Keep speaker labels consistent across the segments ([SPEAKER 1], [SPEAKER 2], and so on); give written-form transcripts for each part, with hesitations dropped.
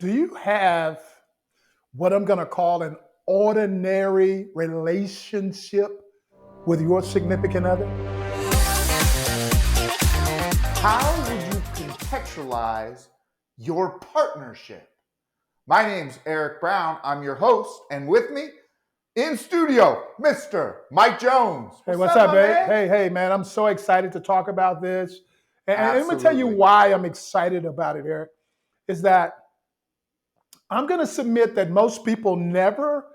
[SPEAKER 1] Do you have what I'm going to call an ordinary relationship with your significant other?
[SPEAKER 2] How would you contextualize your partnership? My name's Eric Brown. I'm your host, and with me in studio, Mr. Mike Jones.
[SPEAKER 1] Hey,
[SPEAKER 2] What's
[SPEAKER 1] what's
[SPEAKER 2] up,
[SPEAKER 1] up,
[SPEAKER 2] my
[SPEAKER 1] babe?
[SPEAKER 2] man?
[SPEAKER 1] Hey, man, I'm so excited to talk about this. And let me tell you
[SPEAKER 2] Absolutely.
[SPEAKER 1] why I'm excited about it, Eric, is that I'm going to submit that most people never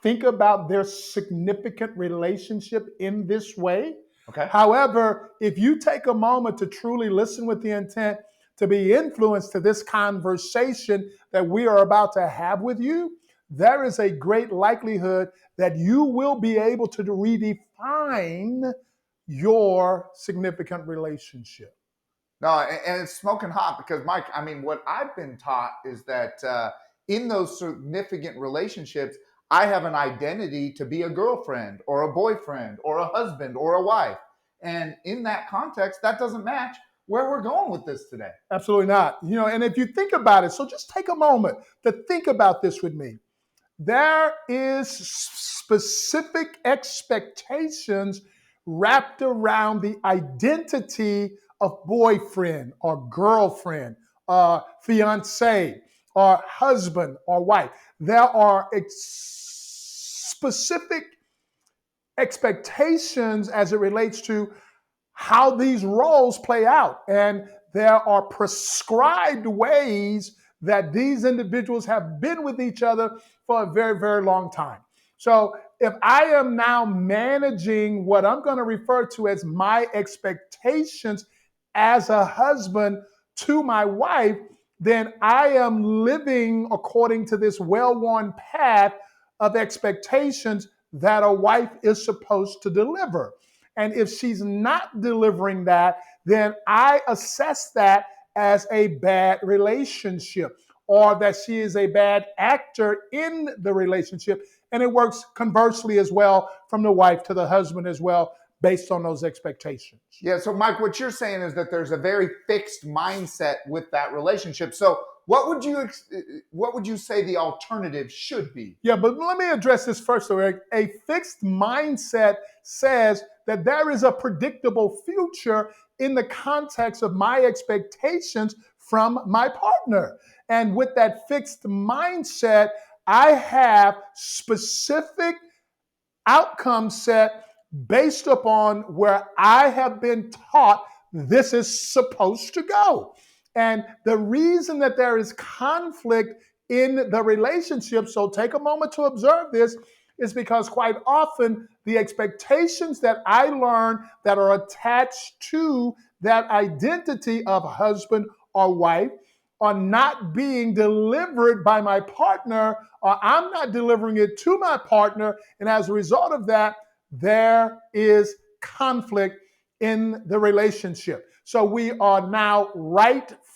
[SPEAKER 1] think about their significant relationship in this way.
[SPEAKER 2] Okay.
[SPEAKER 1] However, if you take a moment to truly listen with the intent to be influenced to this conversation that we are about to have with you, there is a great likelihood that you will be able to redefine your significant relationship.
[SPEAKER 2] No, and it's smoking hot because, Mike, I mean, what I've been taught is that in those significant relationships, I have an identity to be a girlfriend or a boyfriend or a husband or a wife. And in that context, that doesn't match where we're going with this today.
[SPEAKER 1] Absolutely not. And if you think about it, so just take a moment to think about this with me. There is specific expectations wrapped around the identity of boyfriend or girlfriend, fiance or husband or wife. There are specific expectations as it relates to how these roles play out. And there are prescribed ways that these individuals have been with each other for a very, very long time. So if I am now managing what I'm going to refer to as my expectations as a husband to my wife, then I am living according to this well-worn path of expectations that a wife is supposed to deliver. And if she's not delivering that, then I assess that as a bad relationship or that she is a bad actor in the relationship. And it works conversely as well from the wife to the husband as well, based on those expectations.
[SPEAKER 2] Yeah. So, Mike, what you're saying is that there's a very fixed mindset with that relationship. So, what would you say the alternative should be?
[SPEAKER 1] Yeah, but let me address this first, Eric. A fixed mindset says that there is a predictable future in the context of my expectations from my partner. And with that fixed mindset, I have specific outcome set based upon where I have been taught this is supposed to go. And the reason that there is conflict in the relationship, so take a moment to observe this, is because quite often the expectations that I learn that are attached to that identity of husband or wife are not being delivered by my partner, or I'm not delivering it to my partner. And as a result of that, there is conflict in the relationship. So we are now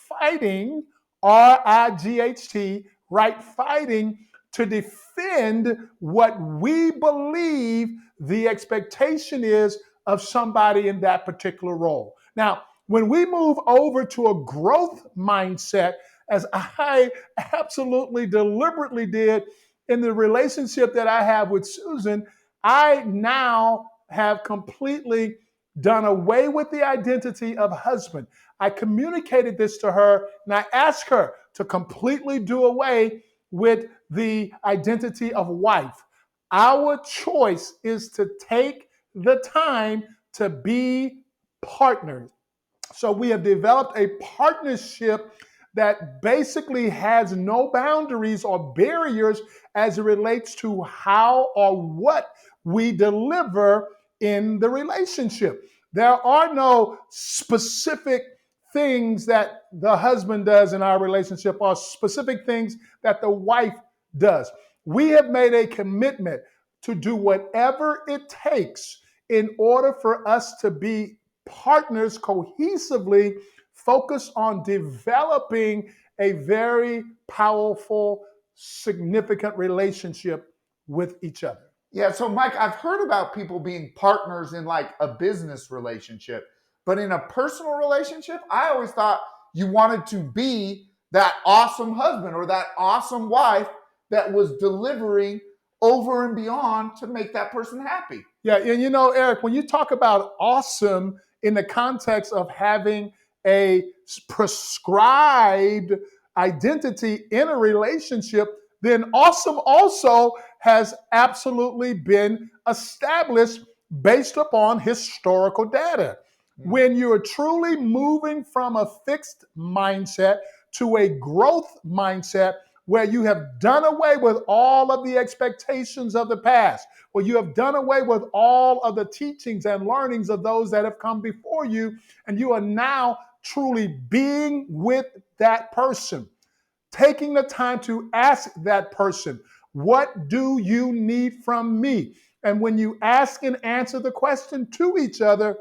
[SPEAKER 1] fighting, RIGHT, right fighting to defend what we believe the expectation is of somebody in that particular role. Now, when we move over to a growth mindset, as I absolutely deliberately did in the relationship that I have with Susan, I now have completely done away with the identity of husband. I communicated this to her and I asked her to completely do away with the identity of wife. Our choice is to take the time to be partners. So we have developed a partnership that basically has no boundaries or barriers as it relates to how or what we deliver in the relationship. There are no specific things that the husband does in our relationship or specific things that the wife does. We have made a commitment to do whatever it takes in order for us to be partners cohesively focused on developing a very powerful, significant relationship with each other.
[SPEAKER 2] Yeah, so Mike, I've heard about people being partners in like a business relationship, but in a personal relationship, I always thought you wanted to be that awesome husband or that awesome wife that was delivering over and beyond to make that person happy.
[SPEAKER 1] Yeah, and Eric, when you talk about awesome in the context of having a prescribed identity in a relationship, then awesome also has absolutely been established based upon historical data. When you're truly moving from a fixed mindset to a growth mindset, where you have done away with all of the expectations of the past, where you have done away with all of the teachings and learnings of those that have come before you, and you are now truly being with that person, taking the time to ask that person, what do you need from me? And when you ask and answer the question to each other,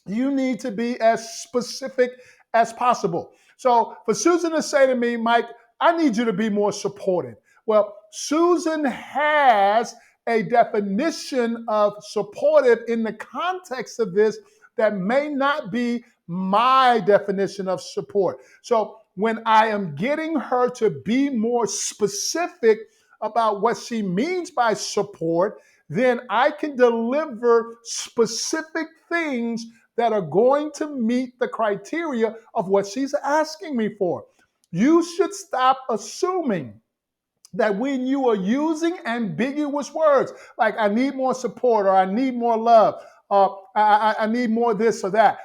[SPEAKER 1] you need to be as specific as possible. So for Susan to say to me, Mike, I need you to be more supportive. Well, Susan has a definition of supportive in the context of this that may not be my definition of support. So when I am getting her to be more specific about what she means by support, then I can deliver specific things that are going to meet the criteria of what she's asking me for. You should stop assuming that when you are using ambiguous words, like I need more support or I need more love, or I need more this or that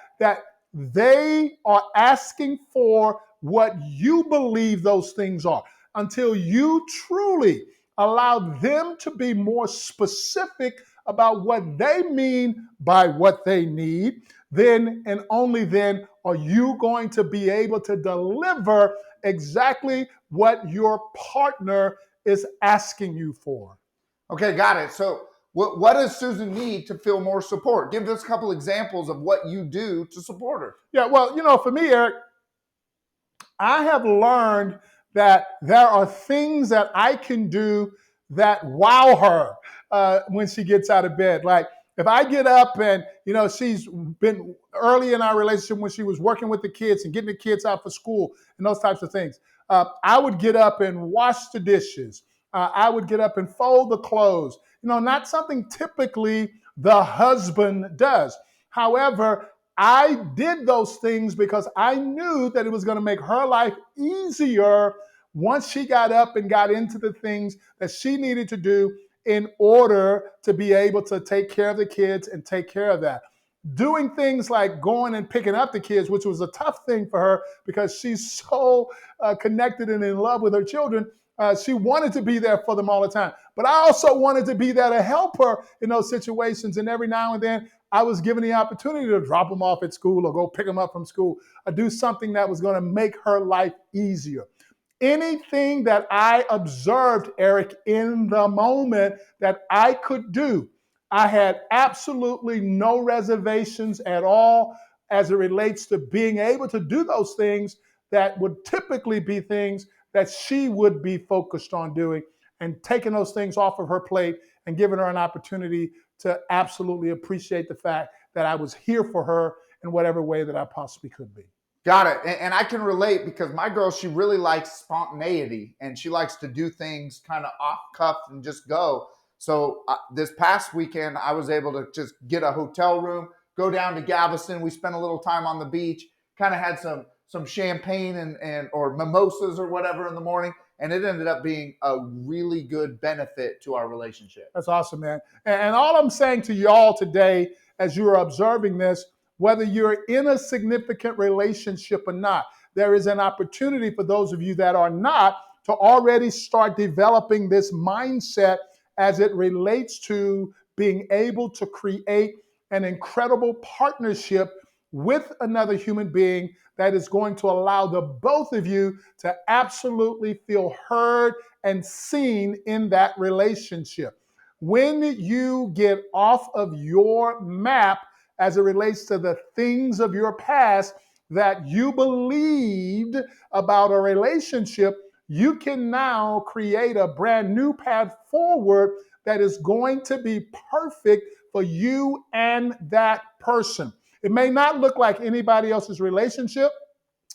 [SPEAKER 1] they are asking for what you believe those things are, until you truly allow them to be more specific about what they mean by what they need. Then and only then are you going to be able to deliver exactly what your partner is asking you for.
[SPEAKER 2] Okay, got it. So, what does Susan need to feel more support? Give us a couple examples of what you do to support her.
[SPEAKER 1] Yeah, well, for me, Eric, I have learned that there are things that I can do that wow her when she gets out of bed. Like if I get up and she's been early in our relationship when she was working with the kids and getting the kids out for school and those types of things. I would get up and wash the dishes. I would get up and fold the clothes. Not something typically the husband does. However, I did those things because I knew that it was going to make her life easier once she got up and got into the things that she needed to do in order to be able to take care of the kids and take care of that. Doing things like going and picking up the kids, which was a tough thing for her because she's so connected and in love with her children. She wanted to be there for them all the time. But I also wanted to be there to help her in those situations. And every now and then, I was given the opportunity to drop them off at school or go pick them up from school or do something that was going to make her life easier. Anything that I observed, Eric, in the moment that I could do, I had absolutely no reservations at all as it relates to being able to do those things that would typically be things that she would be focused on doing, and taking those things off of her plate and giving her an opportunity to absolutely appreciate the fact that I was here for her in whatever way that I possibly could be.
[SPEAKER 2] Got it. And I can relate because my girl, she really likes spontaneity and she likes to do things kind of off cuff and just go. So this past weekend, I was able to just get a hotel room, go down to Galveston. We spent a little time on the beach, kind of had some champagne and or mimosas or whatever in the morning. And it ended up being a really good benefit to our relationship.
[SPEAKER 1] That's awesome, man. And all I'm saying to y'all today, as you're observing this, whether you're in a significant relationship or not, there is an opportunity for those of you that are not to already start developing this mindset as it relates to being able to create an incredible partnership with another human being that is going to allow the both of you to absolutely feel heard and seen in that relationship. When you get off of your map as it relates to the things of your past that you believed about a relationship, you can now create a brand new path forward that is going to be perfect for you and that person. It may not look like anybody else's relationship.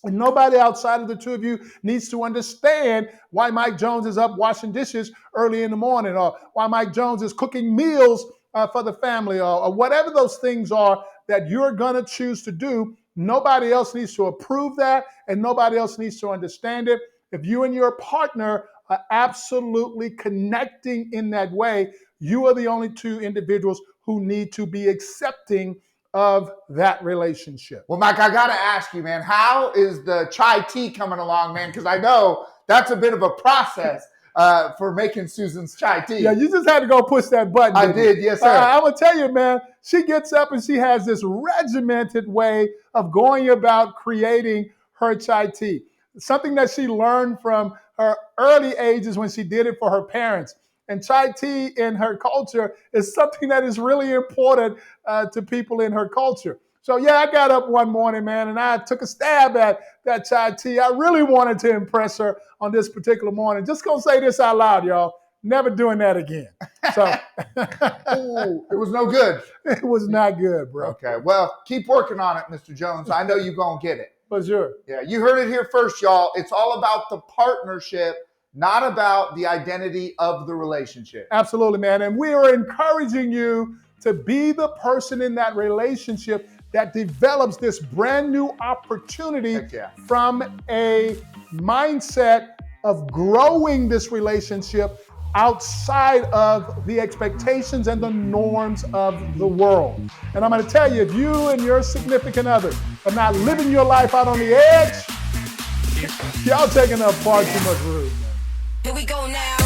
[SPEAKER 1] And nobody outside of the two of you needs to understand why Mike Jones is up washing dishes early in the morning, or why Mike Jones is cooking meals for the family, or whatever those things are that you're going to choose to do. Nobody else needs to approve that, and nobody else needs to understand it. If you and your partner are absolutely connecting in that way, you are the only two individuals who need to be accepting of that relationship.
[SPEAKER 2] Well, Mike, I got to ask you, man, how is the chai tea coming along, man? Because I know that's a bit of a process for making Susan's chai tea.
[SPEAKER 1] Yeah, you just had to go push that button.
[SPEAKER 2] I did, yes, sir.
[SPEAKER 1] I'm going to tell you, man, she gets up and she has this regimented way of going about creating her chai tea. Something that she learned from her early ages when she did it for her parents. And chai tea in her culture is something that is really important to people in her culture. So yeah, I got up one morning, man, and I took a stab at that chai tea. I really wanted to impress her on this particular morning. Just gonna say this out loud, y'all. Never doing that again. So
[SPEAKER 2] Ooh, it was no good.
[SPEAKER 1] It was not good, bro.
[SPEAKER 2] Okay, well, keep working on it, Mr. Jones. I know you're gonna get it.
[SPEAKER 1] For sure.
[SPEAKER 2] Yeah, you heard it here first, y'all. It's all about the partnership, not about the identity of the relationship.
[SPEAKER 1] Absolutely, man. And we are encouraging you to be the person in that relationship that develops this brand new opportunity from a mindset of growing this relationship outside of the expectations and the norms of the world. And I'm going to tell you, if you and your significant other are not living your life out on the edge, y'all taking up far too much room.
[SPEAKER 3] Here we go now.